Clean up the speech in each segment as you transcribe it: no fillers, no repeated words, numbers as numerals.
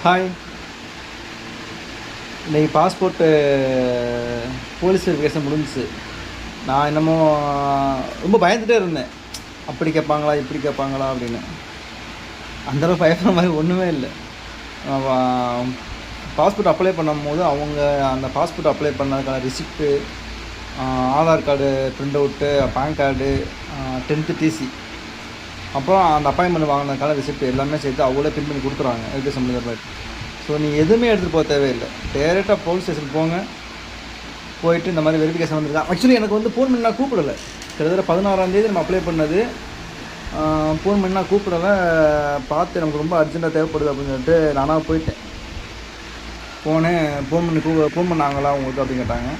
Hi. இன்றைக்கி passport police verification முடிஞ்சிச்சு. நான் என்னமோ ரொம்ப பயந்துகிட்டே இருந்தேன், அப்படி கேட்பாங்களா இப்படி கேட்பாங்களா அப்படின்னு. அந்தளவு பயப்படுற மாதிரி ஒன்றுமே இல்லை. பாஸ்போர்ட் அப்ளை பண்ணும்போது அவங்க அந்த பாஸ்போர்ட் அப்ளை பண்ணதுக்கான receipt, Aadhaar card print out, PAN card, 10th TC, அப்புறம் அந்த அப்பாயின்மெண்ட் வாங்கினதுக்கான ரிசிப்ட் எல்லாமே சேர்த்து அவங்களே பின் பண்ணி கொடுத்துருவாங்க எஜுகேஷன் சம்மந்தப்பட்ட. ஸோ நீங்கள் எதுவுமே எடுத்துகிட்டு போக தேவையில்லை. டேரெக்டாக போலீஸ் ஸ்டேஷன் போங்க, போயிட்டு இந்த மாதிரி வெரிஃபிகேஷன் வந்துருக்கா. ஆக்சுவலி எனக்கு வந்து ஃபோன் பண்ணி நான் கூப்பிடலை. கிட்டத்தட்ட 16ஆந்தேதி நம்ம அப்ளை பண்ணது. ஃபோன் பண்ணி நான் கூப்பிடலை, பார்த்து நமக்கு ரொம்ப அர்ஜென்ட்டாக தேவைப்படுது அப்படின்னு சொல்லிட்டு நானாக போயிட்டேன். போனேன், ஃபோன் பண்ணாங்களா உங்களுக்கு அப்படின்னு கேட்டாங்க.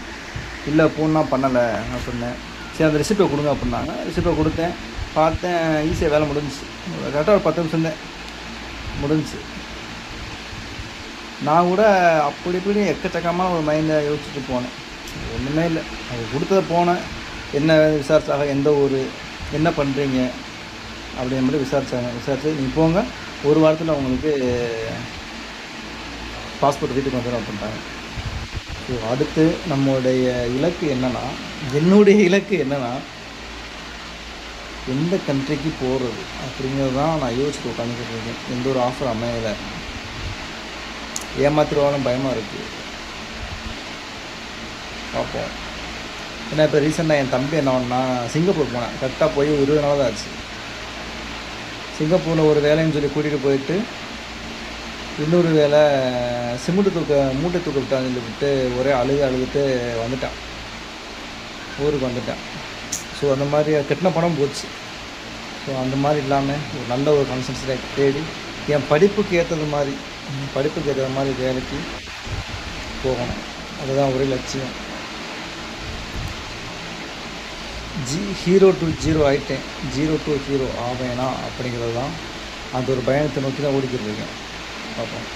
இல்லை ஃபோன்லாம் பண்ணலை நான் சொன்னேன். சரி அந்த ரிசிப்டை கொடுங்க அப்படின்னாங்க. ரிசிப்டை கொடுத்தேன், பார்த்தேன், ஈஸியாக வேலை முடிஞ்சிச்சு. கரெக்டாக ஒரு 10 நிமிஷம் தான் முடிஞ்சிச்சு. நான் கூட அப்படி இப்படி எக்கச்சக்கமாக ஒரு மைண்டை யோசிச்சுட்டு போனேன். ஒன்றுமே இல்லை, அது கொடுத்ததை போனேன். என்ன விசாரிச்சாங்க, எந்த ஊர், என்ன பண்ணுறீங்க அப்படிங்கிற மாதிரி விசாரித்து நீங்கள் போங்க, ஒரு வாரத்தில் உங்களுக்கு பாஸ்போர்ட் வீட்டுக்கு வந்துடும் அப்படின்ட்டாங்க. ஸோ அடுத்து நம்மளுடைய இலக்கு என்னென்னா, என்னுடைய இலக்கு என்னென்னா எந்த கண்ட்ரிக்கு போகிறது அப்படிங்கிறது தான் நான் யோசிச்சுட்டு உட்காந்துக்கிட்டு இருக்கேன். எந்த ஒரு ஆஃபர் அமையலை, ஏமாத்திருவாலும் பயமாக இருக்குது. பார்ப்போம். ஏன்னா இப்போ ரீசெண்டாக என் தம்பி என்ன பண்ணா, சிங்கப்பூர் போனேன். கரெக்டாக போய் 20 நாள் தான் ஆச்சு. சிங்கப்பூரில் ஒரு வேலைன்னு சொல்லி கூட்டிகிட்டு போயிட்டு, இன்னொரு வேலை மூட்டை தூக்க விட்டான்னு சொல்லிவிட்டு ஒரே அழுதுட்டு வந்துட்டான், ஊருக்கு வந்துட்டான். ஸோ அந்த மாதிரி கட்டின பணம் போச்சு. ஸோ அந்த மாதிரி இல்லாமல் ஒரு நல்ல ஒரு கான்சன்ட்ரேட் தேடி என் படிப்புக்கு ஏற்ற மாதிரி வேலைக்கு போகணும். அதுதான் ஒரே லட்சியம். ஹீரோ டு ஜீரோ ஆகிட்டேன், 0 to ஹீரோ ஆவேனா அப்படிங்கிறது தான். அந்த ஒரு பயணத்தை நோக்கி தான் ஓடிக்கிட்டு இருக்கேன். பார்ப்போம்.